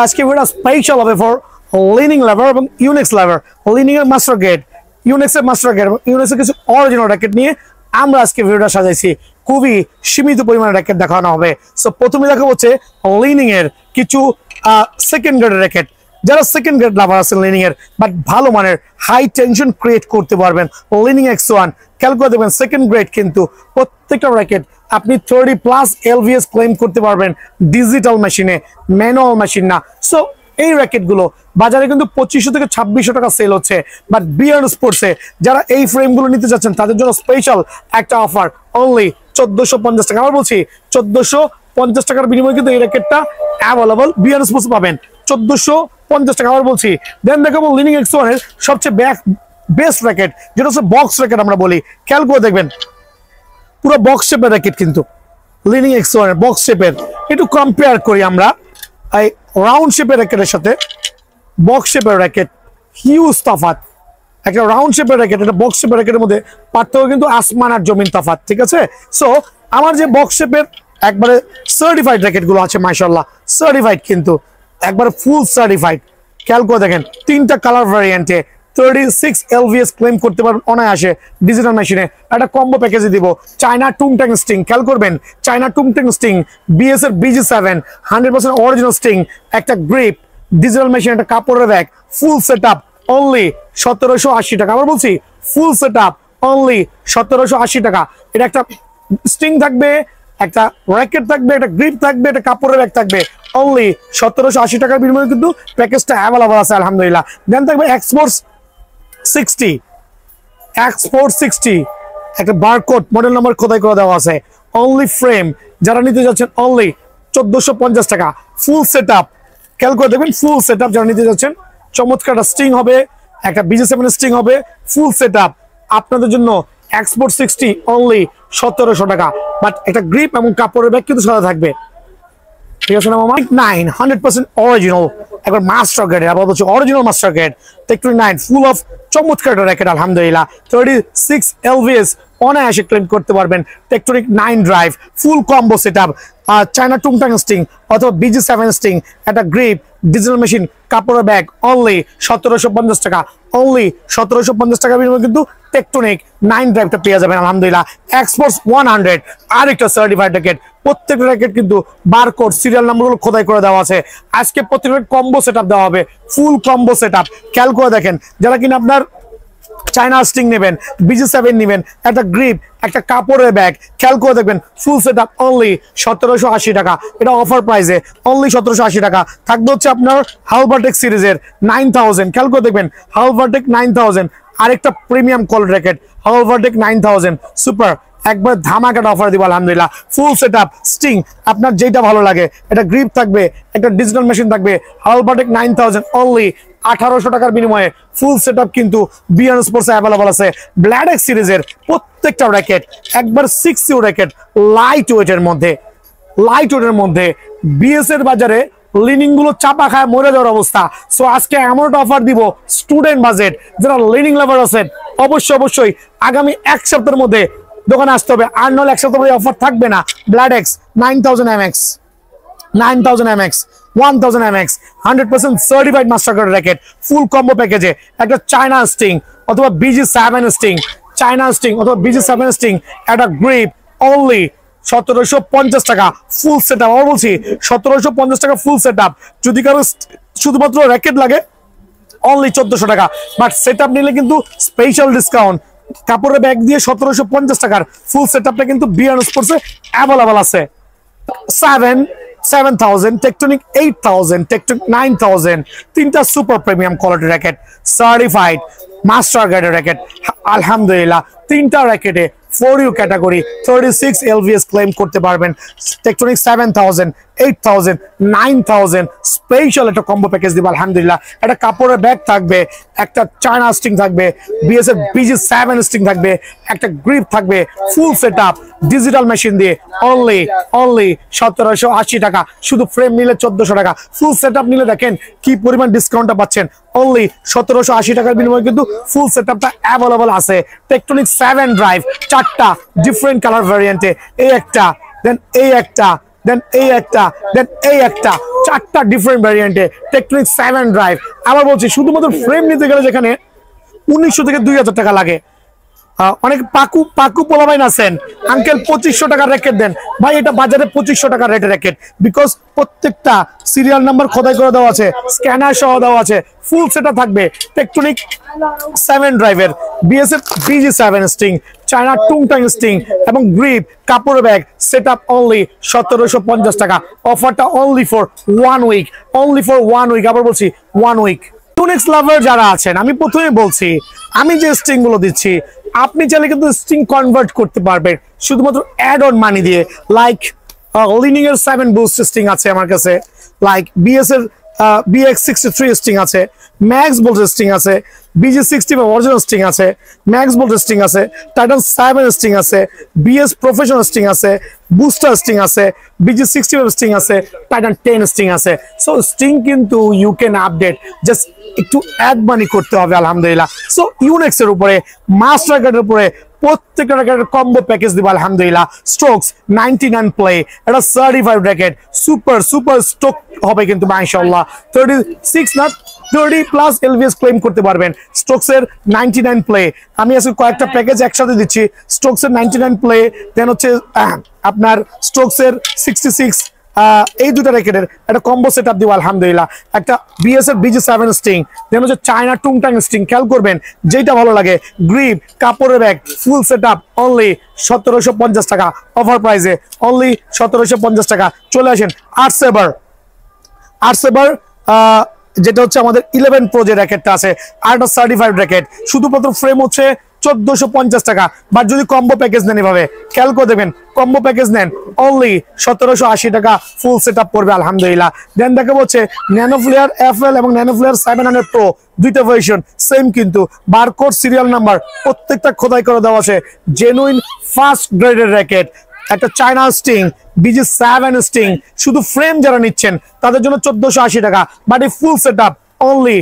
আজকে ভিডিওটা স্পেশাল হবে ফর লিনিং লেভার এবং ইউনিক্স লেভার, লিনিং এর মাস্টার গ্রেড, ইউনিক্স এর মাস্টার গ্রেড এবং ইউনিক্স এর কিছু অরিজিনাল র্যাকেট নিয়ে আমরা আজকে ভিডিওটা সাজাইছি। খুবই সীমিত পরিমাণে র্যাকেট দেখানো হবে। সো প্রথমে দেখা হচ্ছে লিনিং এর কিছু সেকেন্ড গ্রেডের র্যাকেট। যারা সেকেন্ড গ্রেড লাভার আছেন লিনিং এর বাট ভালো মানের হাই টেনশন ক্রিয়েট করতে পারবেন, লিনিং X1 খেয়াল করে দেবেন। সেকেন্ড গ্রেড কিন্তু প্রত্যেকটা র্যাকেট আপনি 30+ LVS ক্লেম করতে পারবেন ডিজিটাল মেশিনে, ম্যানুয়াল মেশিন না। সো এই র্যাকেটগুলো বাজারে কিন্তু 2500 থেকে 2600 টাকা সেল হচ্ছে, বাট বিয়ার স্পোর্টসে যারা এই ফ্রেমগুলো নিতে যাচ্ছেন তাদের জন্য স্পেশাল একটা অফার, অনলি 1450 টাকা। আমরা বলছি 1450 টাকার বিনিময়ে কিন্তু এই র্যাকেটটা অ্যাভেলেবল বিয়ার স্পোর্টস পাবেন 1450 টাকা। আবার বলছি দেন দেখাবো লিনিং X1 এর সবচেয়ে বেস্ট র্যাকেট, যেটা হচ্ছে বক্স র্যাকেট আমরা বলি। খেয়াল করে দেখবেন পুরো বক্স শেপের র্যাকেট, কিন্তু লিনিং X1 এর বক্স শেপের। একটু কম্পেয়ার করি আমরা এই রাউন্ড শেপের র্যাকেটের সাথে বক্স শেপের র্যাকেট, হিউজ তফাৎ। একটা রাউন্ড শেপের র্যাকেট, একটা বক্স শেপের র্যাকেটের মধ্যে পার্থক্য কিন্তু আসমান আর জমিন তফাৎ, ঠিক আছে? সো আমার যে বক্স শেপের একবারে সার্টিফাইড র্যাকেট গুলো আছে মাশাআল্লাহ, সার্টিফাইড কিন্তু একবারে ফুল সার্টিফাইড। খেয়াল করে দেখেন তিনটা কালার ভ্যারিয়েন্টে 36 LVS ক্লেম করতে পারবেন অনায়াসে ডিজিটাল মেশিনে। একটা কম্বো প্যাকেজে দিব চায়না টুংটাং স্টিং। খেয়াল করবেন চায়না টুংটাং স্টিং, BS এর BG7 100% অরিজিনাল স্টিং, একটা গ্রিপ, ডিজিটাল মেশিন, একটা কাপড়ের ব্যাগ, ফুল সেট আপ অনলি 1780 টাকা। আবার বলছি ফুল সেট আপ অনলি 1780 টাকা। এটা একটা স্টিং থাকবে, একটা র্যাকেট থাকবে, একটা গ্রিপ থাকবে, একটা কাপড়ের ব্যাগ থাকবে, অনলি 1780 টাকার বিনিময়ে কিন্তু প্যাকেজটা অ্যাভেলেবল আছে আলহামদুলিল্লাহ। দেন থাকবে X-Force 60 একটা বারকোড মডেল নাম্বার খোদাই করে দেওয়া আছে, অনলি ফ্রেম যারা নিতে যাচ্ছেন অনলি 1450 টাকা। ফুল সেট আপ খেয়াল করে দেখবেন, ফুল সেট আপ যারা নিতে যাচ্ছেন চমৎকার একটা স্টিং হবে, একটা BG7 স্টিং হবে, ফুল সেট আপ আপনাদের জন্য X-Force 60 অনলি 1700 টাকা। বাট একটা গ্রিপ এবং কাপড়ের ব্যাগ কিন্তু সাথে থাকবে, ঠিক আছে না মামা? 100% অরিজিনাল একবার মাস্টার গ্রেড, আবার বলছি original master grade Tectonic 9 full of চমৎকার র্যাকেট আলহামদুলিল্লাহ। 36 LVS অনায়াসে ক্লেম করতে পারবেন। Tectonic 9 drive full combo setup, China টুংটাং স্টিং অথবা BG7 স্টিং, একটা গ্রিপ, ডিজিটাল মেশিন, কাপড়ের ব্যাগ, অনলি 1750 টাকা। অনলি 1750 টাকা বিনিময়ে কিন্তু টেকটনিক 9 ড্রাইভটা পেয়ে যাবেন আলহামদুলিল্লাহ। X-Force 100 আরেকটা সার্টিফাইড র্যাকেট, প্রত্যেকটা র্যাকেট কিন্তু বারকোড সিরিয়াল নাম্বারগুলো খোদাই করে দেওয়া আছে। আজকে প্রত্যেকটা কম্বো সেটআপ দেওয়া হবে, ফুল কম্বো সেটআপ। খেয়াল করে দেখেন যারা কিনা আপনার চায়না স্টিং নেবেন, BG7 নেবেন, একটা গ্রিপ, একটা কাপড়ের ব্যাগ, খেয়াল করে দেখবেন ফুল সেটআপ অনলি 1780 টাকা। এটা অফার প্রাইসে অনলি 1780 টাকা। থাকবে হচ্ছে আপনার হালবারটেক সিরিজের 9000, খেয়াল করে দেখবেন হালবারটেক 9000 আরেকটা প্রিমিয়াম কোয়ালিটি র্যাকেট, হালবারটেক 9000 সুপার একবার ধামাকাটা অফার দিব আলহামদুলিল্লাহ। ফুল সেটআপ স্টিং আপনার যেটা ভালো লাগে, একটা গ্রিপ থাকবে, একটা ডিজিটাল মেশিন থাকবে, হালবারটেক 9000 অনলি 1800 টাকার বিনিময়ে ফুল সেটআপ কিন্তু বিয়ার স্পোর্টস অ্যাভেলেবল আছে। ব্ল্যাডেক্স সিরিজের প্রত্যেকটা র্যাকেট একবার 6U র্যাকেট, লাইট ওয়েটের মধ্যে BS এর বাজারে লিনিং গুলো চাপা খায় মরে যাওয়ার অবস্থা। সো আজকে এমন একটা অফার দিব স্টুডেন্ট বাজেট যারা লিনিং লাভার আছেন অবশ্যই আগামী এক সপ্তাহের মধ্যে দোকানে আসতে হবে, আর নাহলে এক সপ্তাহের মধ্যে অফার থাকবে না। ব্ল্যাডেক্স 9000 MX 1000 MX 100% certified master grade racket, ফুল কম্বো প্যাকেজে একটা চায়না স্টিং অথবা BG7 স্টিং, একটা গ্রিপ অনলি 1750 টাকা ফুল সেটআপ। আমি বলছি 1750 টাকা ফুল সেটআপ। যদি কারো শুধুমাত্র র্যাকেট লাগে অনলি 1400 টাকা, বাট সেটআপ নিলে কিন্তু স্পেশাল ডিসকাউন্ট। কাপড়ের ব্যাগ দিয়ে 1750 টাকার ফুল সেটআপটা কিন্তু বিয়ার স্পোর্টসে অ্যাভেলেবল আছে। 7000, টেকটনিক 8000, টেকটনিক 9000 তিনটা super premium quality racket, certified master গ্রেডের র্যাকেট আলহামদুলিল্লাহ। তিনটা র্যাকেটে 4U ক্যাটাগরি 36 LVS ক্লেম করতে পারবেন। টেকটনিক 7000, 8000, 9000 স্পেশাল একটা কম্বো প্যাকেজ দিব আলহামদুলিল্লাহ। একটা কাপড়ের ব্যাগ থাকবে, একটা চায়না স্টিং থাকবে, BS এর BG7 স্টিং থাকবে, একটা গ্রিপ থাকবে, ফুল সেটআপ ডিজিটাল মেশিন দিয়ে অনলি 1780 টাকা। শুধু ফ্রেম নিলে 1400 টাকা, ফুল সেটআপ নিলে দেখেন কি পরিমাণ ডিসকাউন্টটা পাচ্ছেন। অনলি 1780 টাকার বিনিময়ে কিন্তু ফুল সেটআপটা অ্যাভেলেবল আছে। টেকটনিক 7 ড্রাইভ চারটা ডিফারেন্ট কালার ভ্যারিয়েন্টে, এই একটা, দেন এই একটা, দেন এই একটা, দেন এই একটা, 4টা ডিফারেন্ট ভ্যারিয়েন্টে টেকটনিক 7 ড্রাইভ। আবার বলছি শুধুমাত্র ফ্রেম নিতে গেলে যেখানে 1900 থেকে 2000 টাকা লাগে। অনেক পাকু পোলাবাইন আছেন, আঙ্কেল 2500 টাকার র্যাকেট দেন, ভাই এটা বাজারে 2500 টাকার রেটের র্যাকেট, বিকজ প্রত্যেকটা সিরিয়াল নাম্বার খোদাই করে দেওয়া আছে, স্ক্যানার সহ দেওয়া আছে, ফুল সেটা থাকবে। টেকটনিক 7 ড্রাইভের বিএসএফ BG7 স্টিং, চায়না টুংটাং স্টিং এবং গ্রিপ কাপড় ব্যাগ সেট আপ অনলি 1750 টাকা। অফারটা only for 1 week, only for 1 week. আবার বলছি 1 উইক। ইউনিক্স লাভার যারা আছেন, আমি প্রথমে বলছি আমি যে স্টিং গুলো দিচ্ছি আপনি চাইলে কিন্তু স্টিং কনভার্ট করতে পারবেন শুধুমাত্র অ্যাড অন মানি দিয়ে। লাইক লিনিং এর 7 বুস্ট স্টিং আছে আমার কাছে, লাইক বিএস এর BX63 স্টিং আছে, ম্যাক্স বোল্ট স্টিং আছে, BG60 অরিজিনাল স্টিং আছে, ম্যাক্স বোল্ট স্টিং আছে, টাইটান 7 স্টিং আছে, BS প্রফেশনাল স্টিং আছে, বুস্টার স্টিং আছে, BG60 স্টিং আছে, টাইটান 10 স্টিং আছে। সো স্টিং কিন্তু ইউ ক্যান আপডেট, জাস্ট একটু অ্যাড মানি করতে হবে আলহামদুলিল্লাহ। সো ইউনিক্স এর উপরে, মাস্টার র্যাকেটের উপরে প্রত্যেকটা র্যাকেটের কম্বো প্যাকেজ দিব আলহামদুলিল্লাহ। স্ট্রোকস 99 প্লে, এটা সার্টিফাইড র্যাকেট, সুপার স্ট্রোক হবে কিন্তু মাশাআল্লাহ। 36 না 30+ LVS ক্লেম করতে পারবেন। স্ট্রোকস এর 99 প্লে, আমি আজকে কয়েকটা প্যাকেজ একসাথে দিচ্ছি। স্ট্রোকস এর 99 প্লে, দেন হচ্ছে আপনার স্ট্রোকস এর 66, এই দুটো র্যাকেটের একটা কম্বো সেট আপ দিব আলহামদুলিল্লাহ। একটা বিএস এর BG7 স্টিং, দেন হচ্ছে চায়না টুংটাং স্টিং, খেয়াল করবেন যেটা ভালো লাগে। গ্রিপ কাপড়ের ব্যাগ ফুল সেট আপ অনলি 1750 টাকা, অফার প্রাইসে অনলি 1750 টাকা। চলে আসেন আর্টসেভার যেটা হচ্ছে আমাদের 11 প্রো যে র্যাকেটটা আছে, আরটা সার্টিফাইড র্যাকেট, শুধুমাত্র ফ্রেম হচ্ছে 1450 টাকা। বাট যদি কম্বো প্যাকেজ নেন, এভাবে খেয়াল করে দেবেন, কম্বো প্যাকেজ নেন অনলি 1780 টাকা ফুল সেট আপ পড়বে আলহামদুলিল্লাহ। দেন দেখা হচ্ছে ন্যানো ফ্লেয়ার FL এবং ন্যানো ফ্লেয়ার 700 প্রো, দুইটা ভার্সন সেম কিন্তু বারকোড সিরিয়াল নাম্বার প্রত্যেকটা খোদাই করে দেওয়া আছে। জেনুইন ফার্স্ট গ্রেডের র্যাকেট, একটা চায়না স্টিং, BG7 স্টিং, শুধু ফ্রেম যারা নিচ্ছেন তাদের জন্য 1480 টাকা। বাট এই ফুল সেট আপ অনলি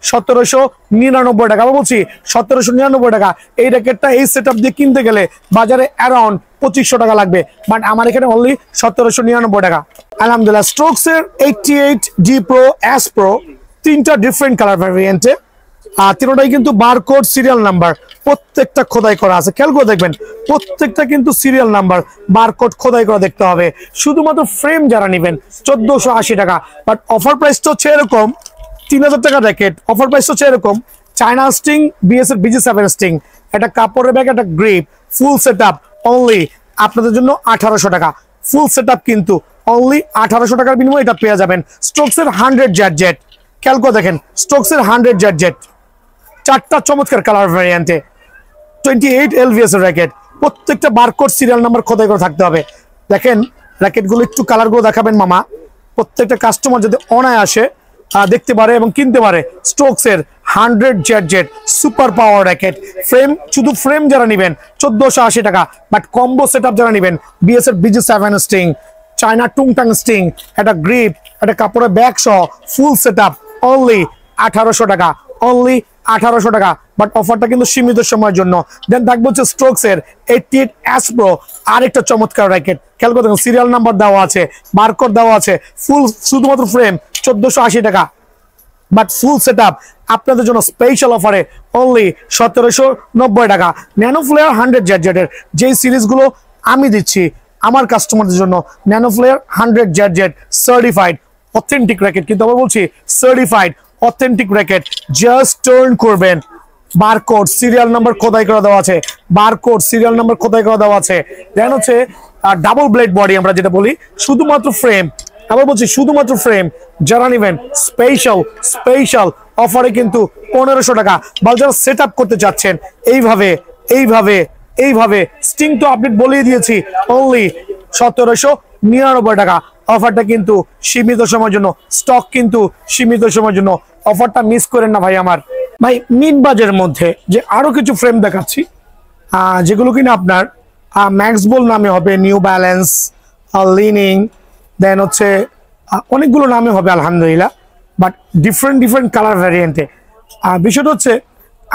1799 টাকা। আমি বলছি 1799 টাকা। এই র্যাকেটটা এই সেট আপ দিয়ে কিনতে গেলে বাজারে অ্যারাউন্ড 2500 টাকা লাগবে, বাট আমার এখানে অনলি 1799 টাকা আলহামদুলিল্লাহ। স্ট্রোকস এর 88G Pro, S Pro, 3টা ডিফারেন্ট কালার ভ্যারিয়েন্টে, আর তিনটাই কিন্তু বারকোড সিরিয়াল নাম্বার প্রত্যেকটা খোদাই করা আছে। খেয়াল করে দেখবেন প্রত্যেকটা কিন্তু সিরিয়াল নাম্বার বারকোড খোদাই করা দেখতে হবে। শুধুমাত্র ফ্রেম যারা নেবেন 1480 টাকা, বাট অফার প্রাইসটা হচ্ছে এরকম 3000 টাকা র্যাকেট। অফার প্রাইস হচ্ছে এরকম, চায়না স্টিং, বিএস এর BG7 স্টিং, একটা কাপড়ের ব্যাগ, একটা grip, full set up only আপনাদের জন্য 1800 টাকা। ফুল সেট আপ কিন্তু অনলি 1800 টাকার বিনিময়ে এটা পেয়ে যাবেন। স্ট্রোকস এর 100 জেট, খেয়াল করে দেখেন স্ট্রোকস এর 100 জেট, 4টা চমৎকার কালার ভ্যারিয়েন্টে, 28 LVS এর র্যাকেট, প্রত্যেকটা বারকোড সিরিয়াল নাম্বার খোদাই করে থাকতে হবে। দেখেন র্যাকেটগুলো একটু কালারগুলো দেখাবেন মামা, প্রত্যেকটা কাস্টমার যদি অনায়াসে দেখতে পারে এবং কিনতে পারে। স্ট্রোকস এর 100 jet super power racket, frame শুধু ফ্রেম যারা নেবেন 1480 টাকা, বাট কম্বো সেট আপ যারা নেবেন বিএস এর BG7 স্টিং, চায়না টুংটাং স্টিং, একটা গ্রিপ, একটা কাপড়ের ব্যাগ সহ ফুল সেট আপ অনলি 1800 টাকা, অনলি 1800 টাকা। বাট অফারটা কিন্তু সীমিত সময়ের জন্য। দেন থাকবে হচ্ছে স্ট্রোকস এর 88S Pro, আরেকটা চমৎকার র্যাকেট, খেয়াল করে দেখুন সিরিয়াল নাম্বার দেওয়া আছে, বারকোড দেওয়া আছে, ফুল শুধুমাত্র ফ্রেম 1480 টাকা, বাট ফুল সেট আপ আপনাদের জন্য স্পেশাল অফারে অনলি 1790 টাকা। ন্যানো ফ্লেয়ার 100 জেটের যেই সিরিজগুলো আমি দিচ্ছি আমার কাস্টমারদের জন্য, nano flare 100 jet certified authentic racket, কিন্তু আমি বলছি certified authentic racket. Just turn করবেন, বারকোড সিরিয়াল নাম্বার খোদাই করে দেওয়া আছে, বারকোড সিরিয়াল নাম্বার খোদাই করে দেওয়া আছে। দেন হচ্ছে ডাবল ব্লেড বডি আমরা যেটা বলি, শুধুমাত্র ফ্রেম, আবার বলছি শুধুমাত্র ফ্রেম যারা নেবেন স্পেশাল অফারে কিন্তু 1500 টাকা। বা যারা সেট আপ করতে চাচ্ছেন এইভাবে স্টিং তো আপডেট বলিয়ে দিয়েছি, অনলি 1799 টাকা। অফারটা কিন্তু সীমিত সময়ের জন্য, স্টক কিন্তু সীমিত সময়ের জন্য, অফারটা মিস করেন না ভাই আমার। ভাই মিড বাজেটের মধ্যে যে আরো কিছু ফ্রেম দেখাচ্ছি, যেগুলো কিনা আপনার ম্যাক্স বল নামে হবে, নিউ ব্যালেন্স, লিনিং, দেন হচ্ছে অনেকগুলো নামে হবে আলহামদুলিল্লাহ, বাট ডিফারেন্ট কালার ভ্যারিয়েন্টে। বিষয়টা হচ্ছে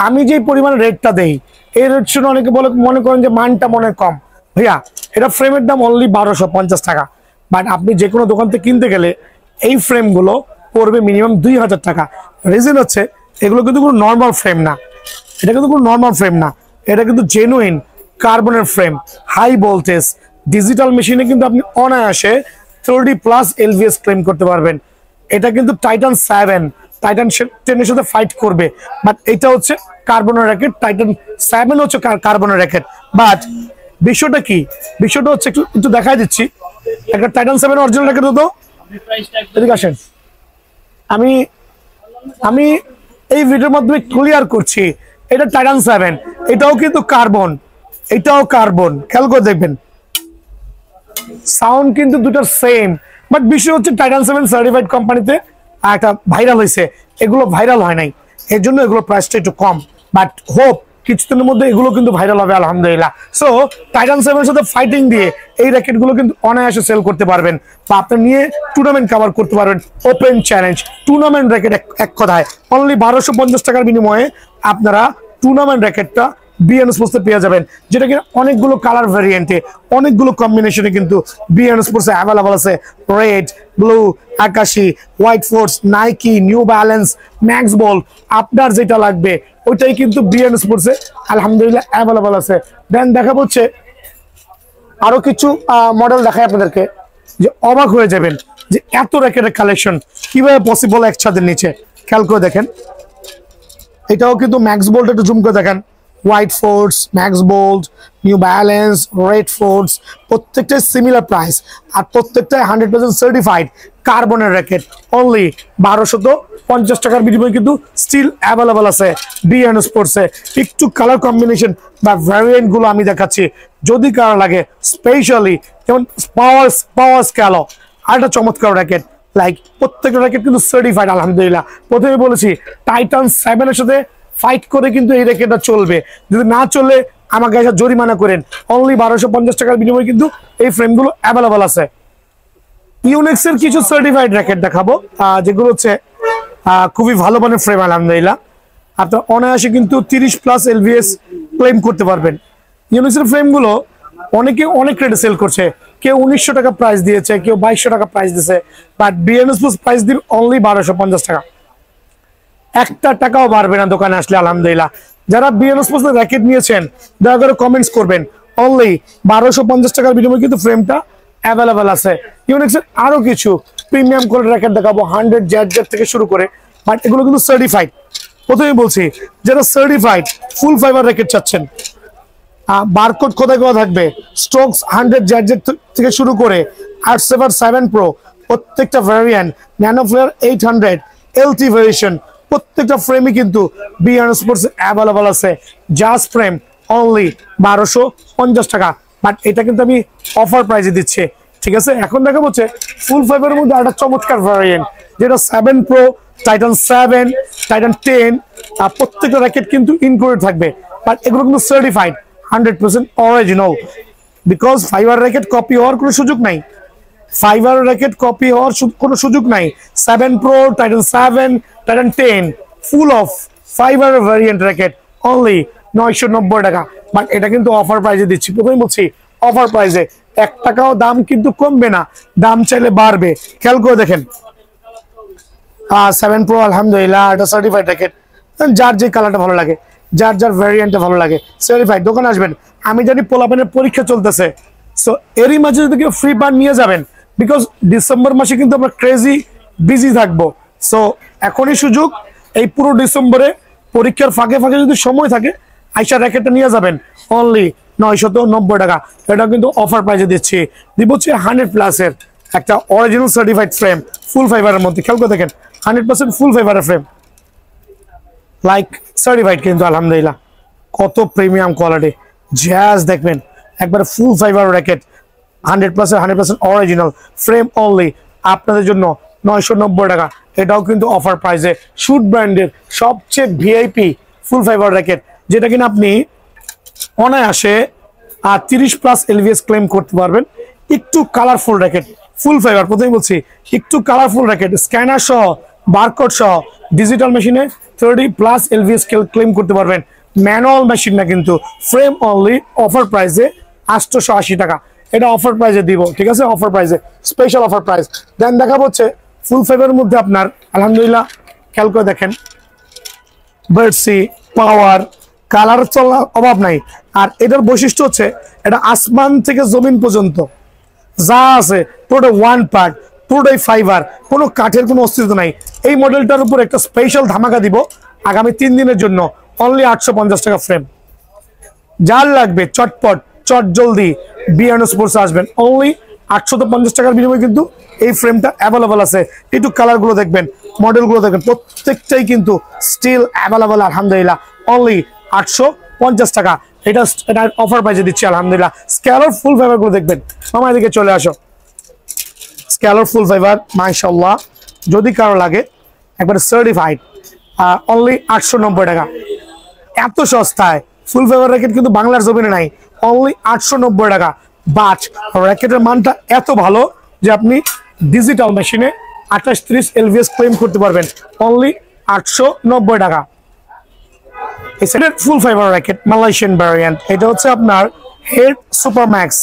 আমি যে পরিমাণ রেটটা দেই, এই রেট শুনে অনেকে মনে করেন যে মানটা মনে কম। ভাইয়া এটা ফ্রেমের দাম অনলি 1250 টাকা, বাট আপনি যে কোনো দোকান থেকে কিনতে গেলে এই ফ্রেমগুলো পড়বে মিনিমাম 2000 টাকা। রিজন হচ্ছে এগুলো কিন্তু কোনো নর্মাল ফ্রেম না, এটা কিন্তু কোনো নর্মাল ফ্রেম না, এটা কিন্তু জেনুইন কার্বনের ফ্রেম, হাই ভোল্টেজ ডিজিটাল মেশিনে কিন্তু আপনি অনায়াসে 30+ LVS ক্লেম করতে পারবেন। এটা কিন্তু টাইটান 7 টাইটান 10 এর সাথে ফাইট করবে, বাট এটা হচ্ছে কার্বনের র্যাকেট, টাইটান 7 হচ্ছে কার্বনের র্যাকেট। বাট বিষয়টা কি, বিষয়টা হচ্ছে একটু দেখাই দিচ্ছি। একটা টাইটান 7 অরিজিনাল র্যাকেট হতো, এদিকে আসেন, আমি আমি এই ভিডিওর মাধ্যমে ক্লিয়ার করছি এটা টাইটান 7, এটাও কিন্তু কার্বন, এটাও কার্বন, খেয়াল করে দেখবেন সাউন্ড কিন্তু দুটো সেম। বাট বিষয় হচ্ছে টাইটান 7 সার্টিফাইড কোম্পানিতে একটা ভাইরাল হয়েছে, এগুলো ভাইরাল হয় নাই, এর জন্য এগুলো প্রাইসটা একটু কম। বাট হোপ কিছুদিনের মধ্যে এগুলো কিন্তু ভাইরাল হবে আলহামদুলিল্লাহ। সো টাইটান 7 এর সাথে ফাইটিং দিয়ে এই র্যাকেটগুলো কিন্তু অনায়াসে সেল করতে পারবেন, বা আপনি নিয়ে টুর্নামেন্ট কভার করতে পারবেন। ওপেন চ্যালেঞ্জ টুর্নামেন্ট র্যাকেট, এক কথায় অনলি 1250 টাকার বিনিময়ে আপনারা টুর্নামেন্ট র্যাকেটটা বিএন স্পোর্টসে পেয়ে যাবেন, যেটা কিনা অনেকগুলো কালার ভ্যারিয়েন্টে অনেকগুলো কম্বিনেশনে কিন্তু বিএন স্পোর্টসে অ্যাভেলেবল আছে। রেড, ব্লু, আকাশি, white force, Nike, New Balance, max ball, আপনার যেটা লাগবে ওইটাই কিন্তু বিএন স্পোর্টসে আলহামদুলিল্লাহ অ্যাভেলেবল আছে। দেন দেখা হচ্ছে আরো কিছু মডেল দেখায় আপনাদেরকে, যে অবাক হয়ে যাবেন যে এত র্যাকেটের কালেকশন কিভাবে পসিবল এক ছাদের নিচে। খেয়াল করে দেখেন, এটাও কিন্তু ম্যাক্স বোল্ট, একটু জুম করে দেখেন, white force, max bolt, new balance, red force, প্রত্যেকটাই সিমিলার প্রাইস, আর প্রত্যেকটাই 100% সার্টিফাইড কার্বনের র্যাকেট। অনলি 1250 টাকার বিনিময়ে কিন্তু স্টিল অ্যাভেলেবল আছে বিএন স্পোর্টসে। একটু কালার কম্বিনেশন বা ভ্যারিয়েন্ট গুলো আমি দেখাচ্ছি, যদি কারো লাগে স্পেশালি, যেমন পাওয়ার স্ক্যালো, আর একটা চমৎকার র্যাকেট। লাইক প্রত্যেকটা র্যাকেট কিন্তু সার্টিফাইড আলহামদুলিল্লাহ। প্রথমে বলেছি টাইটান 7 এর সাথে ফাইট করে কিন্তু এই র্যাকেটটা চলবে, যদি না চলে আমাকে এসে জরিমানা করেন। অনলি 1250 টাকার বিনিময়ে কিন্তু এই ফ্রেমগুলো অ্যাভেলেবল আছে। ইউনিক্স এর কিছু সার্টিফাইড র্যাকেট দেখাবো, যেগুলো হচ্ছে খুবই ভালো মানের ফ্রেম আলহামদুলিল্লাহ। আপনার অনায়াসে কিন্তু 30+ LVS ক্লেম করতে পারবেন। ইউনিক্স এর ফ্রেমগুলো অনেকে অনেক রেটে সেল করছে, কেউ 1900 টাকা প্রাইস দিয়েছে, কেউ 2200 টাকা প্রাইস দিয়েছে, বাট বিএনএস প্রাইস দিন অনলি 1250 টাকা। একটা টাকাও বাড়বে না দোকানে আসলে আলহামদুলিল্লাহ। যারা বিএনএস র্যাকেট নিয়েছেন দয়া করে কমেন্টস করবেন, অনলি 1250 টাকার বিনিময়ে কিন্তু ফ্রেমটা অ্যাভেলেবেল আছে। ইউনিক্সের আরো কিছু প্রিমিয়াম কোয়ালিটির র্যাকেট দেখাবো, 100 জেড থেকে শুরু করে, বাট এগুলো কিন্তু সার্টিফাইড। প্রথমেই বলছি যারা সার্টিফাইড ফুল ফাইবার র্যাকেট চাচ্ছেন, বারকোড খোদাই করা থাকবে, স্ট্রোকস 100 জেড থেকে শুরু করে 8/7 প্রো প্রত্যেকটা variant, nano flare 800 LT variation, প্রত্যেকটা ফ্রেমই কিন্তু বিএন স্পোর্টস অ্যাভেলেবল আছে। জাস্ট ফ্রেম অনলি 1250 টাকা, বাট এটা কিন্তু আমি অফার প্রাইসে দিচ্ছি, ঠিক আছে। এখন দেখা হচ্ছে ফুল ফাইবারের মধ্যে একটা চমৎকার ভ্যারিয়েন্ট, যেটা 7 প্রো, টাইটান 7, টাইটান 10, প্রত্যেকটা র্যাকেট কিন্তু ইনক্লুডেড থাকবে, বাট এগুলো কিন্তু certified 100% original. Because fibre racket copy হওয়ার কোনো সুযোগ নাই, ফাইবার র্যাকেট কপি হওয়ার কোনো সুযোগ নাই। 7 pro, Titan 7, Titan 10 full of fibre variant racket only 990 টাকা, বাট এটা কিন্তু অফার প্রাইসে দিচ্ছি। প্রথমে বলছি অফার প্রাইসে, 1 টাকাও দাম কিন্তু কমবে না, দাম চাইলে বাড়বে। খেয়াল করে দেখেন 7 প্রো আলহামদুলিল্লাহ এটা সার্টিফাইড র্যাকেট, যার যে কালারটা ভালো লাগে, যার যার ভ্যারিয়েন্টটা ভালো লাগে সার্টিফাইড। দোকানে আসবেন, আমি জানি পোলাপানের পরীক্ষা চলতেছে, সো এরই মাঝে যদি কেউ ফ্রি পান নিয়ে যাবেন, বিকজ ডিসেম্বর মাসে কিন্তু আমরা ক্রেজি বিজি থাকবো। সো এখনই সুযোগ, এই পুরো ডিসেম্বরে পরীক্ষার ফাঁকে ফাঁকে যদি সময় থাকে আইসা র্যাকেটটা নিয়ে যাবেন অনলি 990 টাকা। এটা কিন্তু অফার প্রাইসে দিচ্ছি, দিব হচ্ছে 100+ এর একটা অরিজিনাল সার্টিফাইড ফ্রেম ফুল ফাইবারের মধ্যে। খেয়াল করে দেখেন 100% ফুল ফাইবারের ফ্রেম, লাইক সার্টিফাইড কিন্তু আলহামদুলিল্লাহ। কত প্রিমিয়াম কোয়ালিটি, জ্যাজ দেখবেন একবার ফুল fibre racket 100% original frame only আপনাদের জন্য 990 টাকা। এটাও কিন্তু অফার প্রাইসে শুট ব্র্যান্ডের সবচেয়ে ভিআইপি ফুল ফাইবার র্যাকেট, যেটা কিনা আপনি অনায়াসে 30+ LVS ক্লেম করতে পারবেন। একটু কালারফুল র্যাকেট ফুল ফাইবার, প্রথমেই বলছি একটু কালারফুল র্যাকেট, স্ক্যানার সহ বারকোড সহ ডিজিটাল মেশিনে 30+ LVS ক্লেম করতে পারবেন। ম্যানুয়াল মেশিন না কিন্তু, ফ্রেম অনলি অফার প্রাইসে 880 টাকা। এটা অফার প্রাইসে দিব, ঠিক আছে, অফার প্রাইসে, স্পেশাল অফার প্রাইস। দেন দেখাবো হচ্ছে ফুল ফাইবারের মধ্যে আপনার আলহামদুলিল্লাহ খেয়াল করে দেখেন বার্সি পাওয়ার কালার চলার অভাব নাই। আর এটার বৈশিষ্ট্য হচ্ছে এটা আসমান থেকে জমিন পর্যন্ত যা আছে পুরোটা ওয়ান পার্ট, পুরোটাই ফাইবার, কোনো কাঠের কোনো অস্তিত্ব নাই। এই মডেলটার উপর একটা স্পেশাল ধামাকা দিব আগামী 3 দিনের জন্য, অনলি 850 টাকা ফ্রেম। যার লাগবে চটপট চট জলদি বিয়ানো স্পোর্টস আসবেন, অনলি 850 টাকার বিনিময়ে কিন্তু এই ফ্রেমটা অ্যাভেলেবল আছে। একটু কালারগুলো দেখবেন, মডেলগুলো দেখবেন, প্রত্যেকটাই কিন্তু স্টিল অ্যাভেলেবল আলহামদুলিল্লাহ, অনলি 850 টাকা। এটা অফার প্রাইসে দিচ্ছি আলহামদুলিল্লাহ। স্ক্যালার ফুল ফাইবার গুলো দেখবেন, মামা এদিকে চলে আসো। স্ক্যালার ফুল ফাইবার মাশাআল্লাহ, যদি কারো লাগে একবারে সার্টিফাইড, অনলি 890 টাকা। এত সস্তায় ফুল ফাইবার র্যাকেট কিন্তু বাংলার জমিনে নাই, অনলি 890 টাকা। বাট র্যাকেটের মানটা এত ভালো যে আপনি ডিজিটাল মেশিনে 28-30 LVS ক্লেম করতে পারবেন, অনলি 890 টাকা। ফুল ফাইবার র্যাকেট মালয়েশিয়ান ভ্যারিয়েন্ট, এটা হচ্ছে আপনার হেড সুপার ম্যাক্স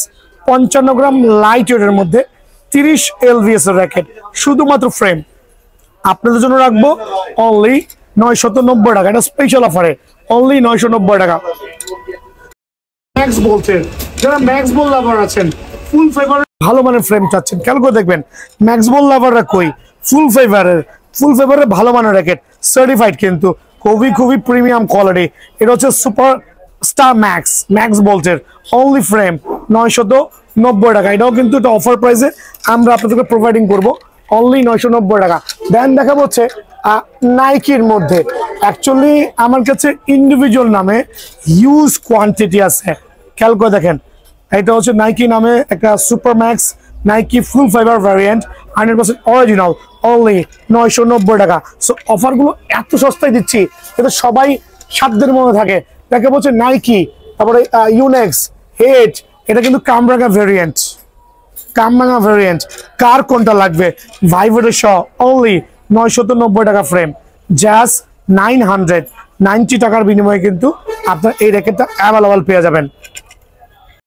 55 গ্রাম লাইট ওয়েটের মধ্যে 30 LVS এর র্যাকেট, শুধুমাত্র ফ্রেম আপনাদের জন্য রাখবো অনলি 990 টাকা। এটা স্পেশাল অফারে অনলি 990 টাকা। ম্যাক্স বলছেন যারা ম্যাক্স বল লাভার আছেন, ফুল ফাইবার ভালো মানের ফ্রেম চাচ্ছেন, খেয়াল করে দেখবেন ম্যাক্স বল লাভাররা কই, ফুল ফাইবারের ভালো মানের র্যাকেট, সার্টিফাইড কিন্তু খুবই প্রিমিয়াম কোয়ালিটি। এটা হচ্ছে সুপার স্টার ম্যাক্স বোল্টের অনলি ফ্রেম 990 টাকা। এটাও কিন্তু এটা অফার প্রাইসে আমরা আপনাদেরকে প্রোভাইডিং করবো, অনলি 990 টাকা। দেন দেখাবো হচ্ছে নাইকির মধ্যে, অ্যাকচুয়ালি আমার কাছে ইন্ডিভিজুয়াল নামে হিউজ কোয়ান্টিটি আছে, খেয়াল করে দেখেন। এটা হচ্ছে নাইকি নামে একটা সুপার ম্যাক্স নাইকি ফুল ফাইবার ভ্যারিয়েন্ট 100% অরিজিনাল, অনলি 990 টাকা। সো অফারগুলো এত সস্তায় দিচ্ছি এটা সবাই সাধ্যের মধ্যে থাকে। দেখে বলছে নাইকি, তারপরে ইউনেক্স হেড, এটা কিন্তু কামরাঙা ভ্যারিয়েন্ট, কার কোনটা লাগবে ভাইভোটের সহ অনলি 990 টাকা ফ্রেম, জাস্ট 990 টাকার বিনিময়ে কিন্তু আপনার এই র্যাকেটটা অ্যাভেলেবল পেয়ে যাবেন।